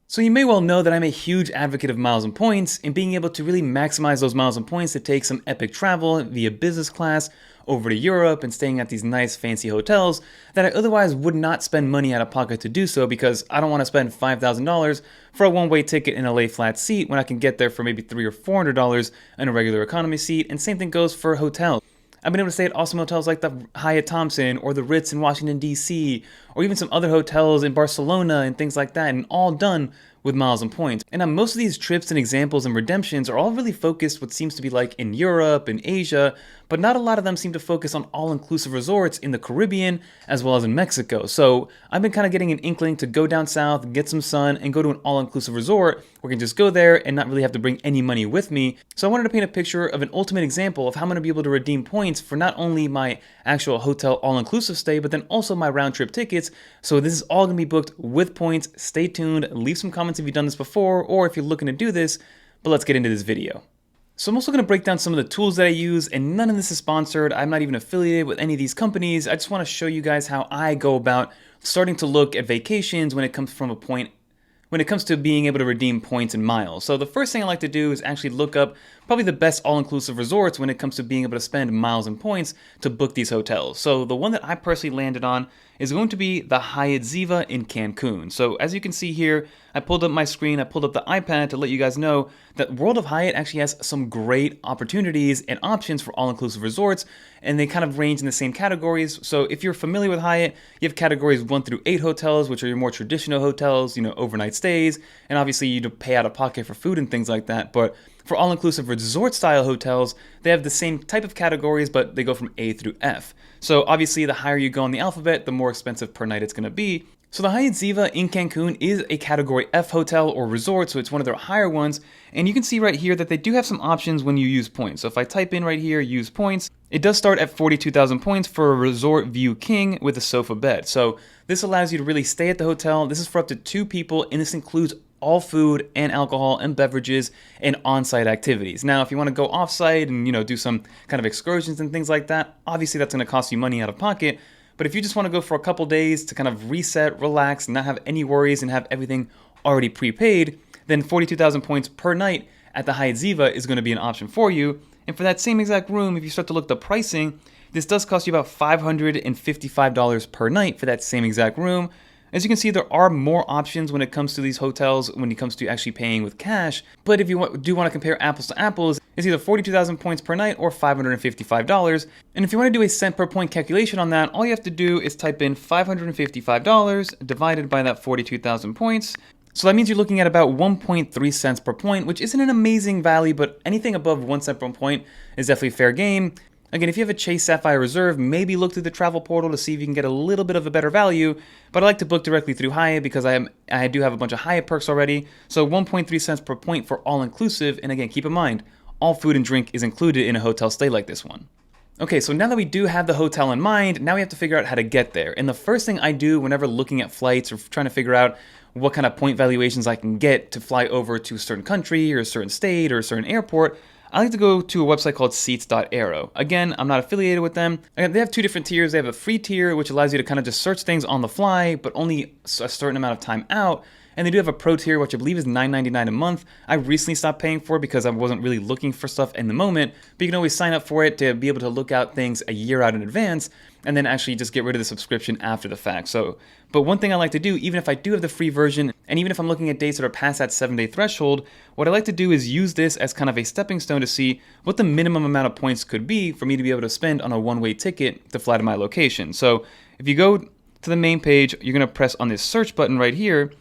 So you may well know that I'm a huge advocate of miles and points and being able to really maximize those miles and points to take some epic travel via business class over to Europe and staying at these nice fancy hotels that I otherwise would not spend money out of pocket to do so because I don't want to spend $5,000 for a one-way ticket in a lay flat seat when I can get there for maybe $300 or $400 in a regular economy seat, and same thing goes for hotels. I've been able to stay at awesome hotels like the Hyatt Thompson or the Ritz in Washington, D.C., or even some other hotels in Barcelona and things like that, and all done with miles and points. And most of these trips and examples and redemptions are all really focused what seems to be like in Europe and Asia, but not a lot of them seem to focus on all-inclusive resorts in the Caribbean as well as in Mexico. So I've been kind of getting an inkling to go down south, get some sun, and go to an all-inclusive resort where I can just go there and not really have to bring any money with me. So I wanted to paint a picture of an ultimate example of how I'm going to be able to redeem points for not only my actual hotel all-inclusive stay, but then also my round-trip tickets. So this is all going to be booked with points. Stay tuned. Leave some comments if you've done this before or if you're looking to do this, but let's get into this video. So I'm also going to break down some of the tools that I use, and none of this is sponsored. I'm not even affiliated with any of these companies. I just want to show you guys how I go about starting to look at vacations when it comes to being able to redeem points and miles. So the first thing I like to do is actually look up probably the best all-inclusive resorts when it comes to being able to spend miles and points to book these hotels. So the one that I personally landed on is going to be the Hyatt Ziva in Cancun. So as you can see here, I pulled up my screen, I pulled up the iPad to let you guys know that World of Hyatt actually has some great opportunities and options for all-inclusive resorts, and they kind of range in the same categories. So if you're familiar with Hyatt, you have categories 1 through 8 hotels, which are your more traditional hotels, overnight stays, and obviously you pay out of pocket for food and things like that. But for all-inclusive resort-style hotels, they have the same type of categories, but they go from A through F. So obviously, the higher you go in the alphabet, the more expensive per night it's going to be. So the Hyatt Ziva in Cancun is a Category F hotel or resort, so it's one of their higher ones. And you can see right here that they do have some options when you use points. So if I type in right here, use points, it does start at 42,000 points for a Resort View King with a sofa bed. So this allows you to really stay at the hotel. This is for up to 2 people, and this includes all food and alcohol and beverages and on-site activities. Now, if you want to go off-site and, do some kind of excursions and things like that, obviously that's going to cost you money out of pocket. But if you just want to go for a couple days to kind of reset, relax, not have any worries and have everything already prepaid, then 42,000 points per night at the Hyatt Ziva is going to be an option for you. And for that same exact room, if you start to look at the pricing, this does cost you about $555 per night for that same exact room. As you can see, there are more options when it comes to these hotels, when it comes to actually paying with cash. But if you do want to compare apples to apples, it's either 42,000 points per night or $555. And if you want to do a cent per point calculation on that, all you have to do is type in $555 divided by that 42,000 points. So that means you're looking at about 1.3 cents per point, which isn't an amazing value, but anything above 1 cent per point is definitely fair game. Again, if you have a Chase Sapphire Reserve, maybe look through the travel portal to see if you can get a little bit of a better value, but I like to book directly through Hyatt because I do have a bunch of Hyatt perks already, so 1.3 cents per point for all-inclusive, and again, keep in mind, all food and drink is included in a hotel stay like this one. Okay, so now that we do have the hotel in mind, now we have to figure out how to get there, and the first thing I do whenever looking at flights or trying to figure out what kind of point valuations I can get to fly over to a certain country or a certain state or a certain airport, I like to go to a website called Seats.Aero. Again, I'm not affiliated with them. Again, they have 2 different tiers. They have a free tier, which allows you to kind of just search things on the fly, but only a certain amount of time out. And they do have a pro tier, which I believe is $9.99 a month. I recently stopped paying for it because I wasn't really looking for stuff in the moment, but you can always sign up for it to be able to look out things a year out in advance and then actually just get rid of the subscription after the fact. But one thing I like to do, even if I do have the free version, and even if I'm looking at dates that are past that 7-day threshold, what I like to do is use this as kind of a stepping stone to see what the minimum amount of points could be for me to be able to spend on a one-way ticket to fly to my location. So if you go to the main page, you're going to press on this search button right here,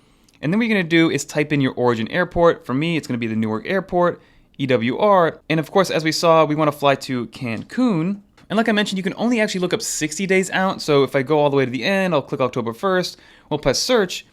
and then what you're going to do is type in your origin airport. For me, it's going to be the Newark Airport, EWR, and of course, as we saw, we want to fly to Cancun. And like I mentioned, you can only actually look up 60 days out. So if I go all the way to the end, I'll click October 1st, we'll press search,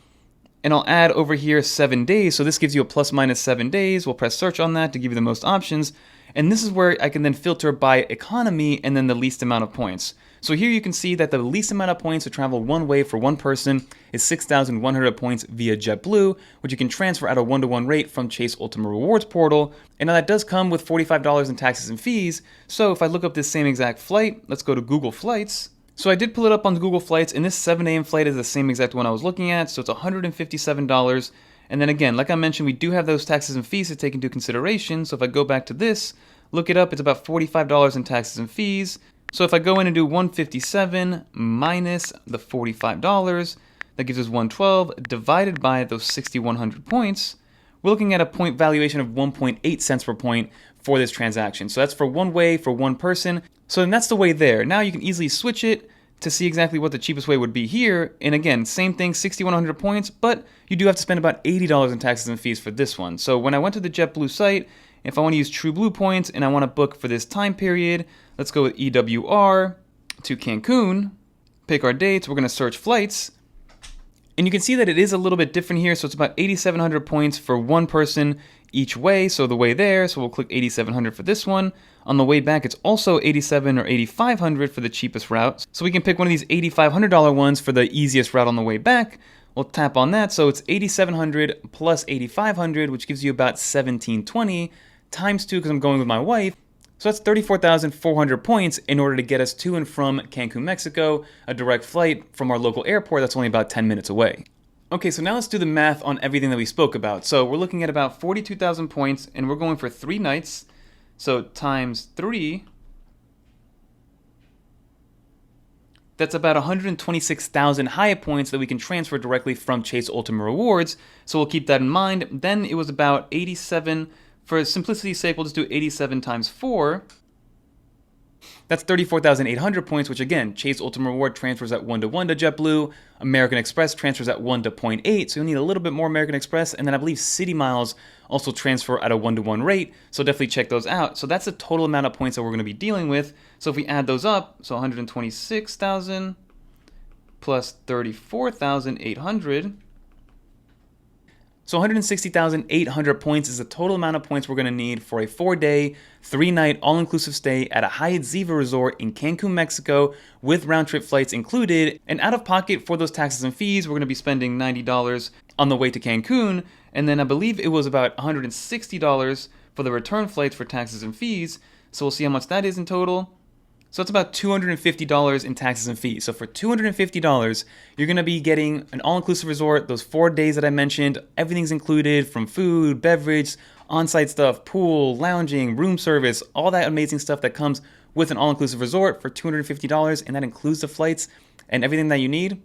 and I'll add over here 7 days. So this gives you a plus minus 7 days. We'll press search on that to give you the most options. And this is where I can then filter by economy and then the least amount of points. So here you can see that the least amount of points to travel one way for one person is 6,100 points via JetBlue, which you can transfer at a 1-to-1 rate from Chase Ultimate Rewards portal. And now that does come with $45 in taxes and fees. So if I look up this same exact flight, let's go to Google Flights. So I did pull it up on Google Flights, and this 7 a.m. flight is the same exact one I was looking at, so it's $157. And then again, like I mentioned, we do have those taxes and fees to take into consideration. So if I go back to this, look it up, it's about $45 in taxes and fees. So if I go in and do 157 minus the $45, that gives us 112 divided by those 6,100 points. We're looking at a point valuation of 1.8 cents per point for this transaction. So that's for one way, for one person. So then that's the way there. Now you can easily switch it to see exactly what the cheapest way would be here. And again, same thing, 6,100 points, but you do have to spend about $80 in taxes and fees for this one. So when I went to the JetBlue site, if I want to use TrueBlue points and I want to book for this time period, let's go with EWR to Cancun, pick our dates, we're going to search flights. And you can see that it is a little bit different here, so it's about 8,700 points for one person each way, so the way there, so we'll click 8,700 for this one. On the way back, it's also 8,700 or 8,500 for the cheapest route. So we can pick one of these $8,500 ones for the easiest route on the way back. We'll tap on that, so it's 8,700 plus 8,500, which gives you about 1,720 times 2 because I'm going with my wife. So that's 34,400 points in order to get us to and from Cancun, Mexico, a direct flight from our local airport that's only about 10 minutes away. Okay, so now let's do the math on everything that we spoke about. So we're looking at about 42,000 points, and we're going for 3 nights. So times 3, that's about 126,000 Hyatt points that we can transfer directly from Chase Ultimate Rewards. So we'll keep that in mind. Then it was about 87. For simplicity's sake, we'll just do 87 times 4. That's 34,800 points, which again, Chase Ultimate Reward transfers at 1-to-1 to JetBlue. American Express transfers at 1 to 0.8, so you'll need a little bit more American Express. And then I believe City Miles also transfer at a 1-to-1 rate, so definitely check those out. So that's the total amount of points that we're going to be dealing with. So if we add those up, so 126,000 plus 34,800. So 160,800 points is the total amount of points we're going to need for a 4-day, 3-night, all-inclusive stay at a Hyatt Ziva resort in Cancun, Mexico, with round-trip flights included. And out of pocket for those taxes and fees, we're going to be spending $90 on the way to Cancun, and then I believe it was about $160 for the return flights for taxes and fees. So we'll see how much that is in total. So it's about $250 in taxes and fees. So for $250, you're going to be getting an all-inclusive resort, those 4 days that I mentioned. Everything's included from food, beverage, on-site stuff, pool, lounging, room service, all that amazing stuff that comes with an all-inclusive resort for $250, and that includes the flights and everything that you need.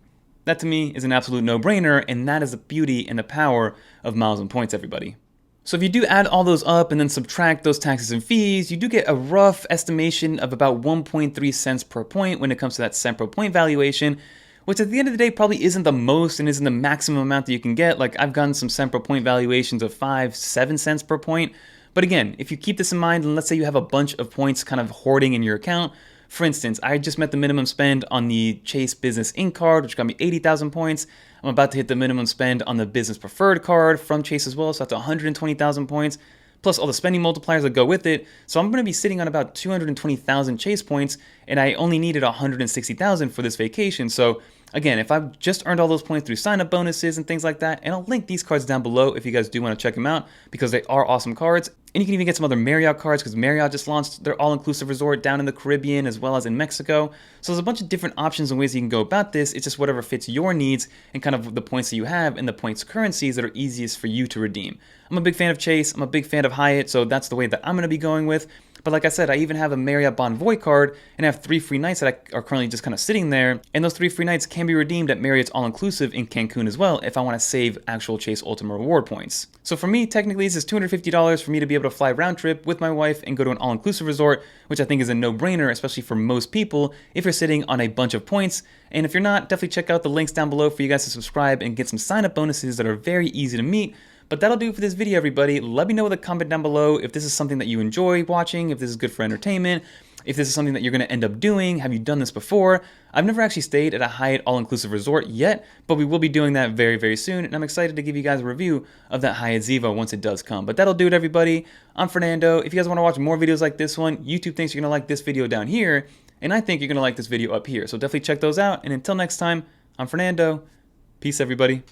That to me is an absolute no-brainer, and that is the beauty and the power of miles and points, everybody. So if you do add all those up and then subtract those taxes and fees, you do get a rough estimation of about 1.3 cents per point when it comes to that cent per point valuation, which at the end of the day probably isn't the most and isn't the maximum amount that you can get. Like I've gotten some cent per point valuations of 5-7 cents per point. But again, if you keep this in mind, and let's say you have a bunch of points kind of hoarding in your account. For instance, I just met the minimum spend on the Chase Business Inc. card, which got me 80,000 points. I'm about to hit the minimum spend on the Business Preferred card from Chase as well, so that's 120,000 points, plus all the spending multipliers that go with it. So I'm going to be sitting on about 220,000 Chase points, and I only needed 160,000 for this vacation. So again, if I've just earned all those points through sign-up bonuses and things like that, and I'll link these cards down below if you guys do want to check them out, because they are awesome cards. And you can even get some other Marriott cards, because Marriott just launched their all-inclusive resort down in the Caribbean as well as in Mexico. So there's a bunch of different options and ways you can go about this. It's just whatever fits your needs and kind of the points that you have and the points currencies that are easiest for you to redeem. I'm a big fan of Chase. I'm a big fan of Hyatt, so that's the way that I'm going to be going with. But like I said, I even have a Marriott Bonvoy card and I have 3 free nights that are currently just kind of sitting there. And those 3 free nights can be redeemed at Marriott's all-inclusive in Cancun as well if I want to save actual Chase Ultimate Reward points. So for me, technically, this is $250 for me to be able to fly round trip with my wife and go to an all-inclusive resort, which I think is a no-brainer, especially for most people if you're sitting on a bunch of points. And if you're not, definitely check out the links down below for you guys to subscribe and get some sign-up bonuses that are very easy to meet. But that'll do for this video, everybody. Let me know in the comment down below if this is something that you enjoy watching, if this is good for entertainment, if this is something that you're going to end up doing. Have you done this before? I've never actually stayed at a Hyatt all-inclusive resort yet, but we will be doing that very, very soon, and I'm excited to give you guys a review of that Hyatt Ziva once it does come. But that'll do it, everybody. I'm Fernando. If you guys want to watch more videos like this one, YouTube thinks you're going to like this video down here, and I think you're going to like this video up here. So definitely check those out, and until next time, I'm Fernando. Peace, everybody.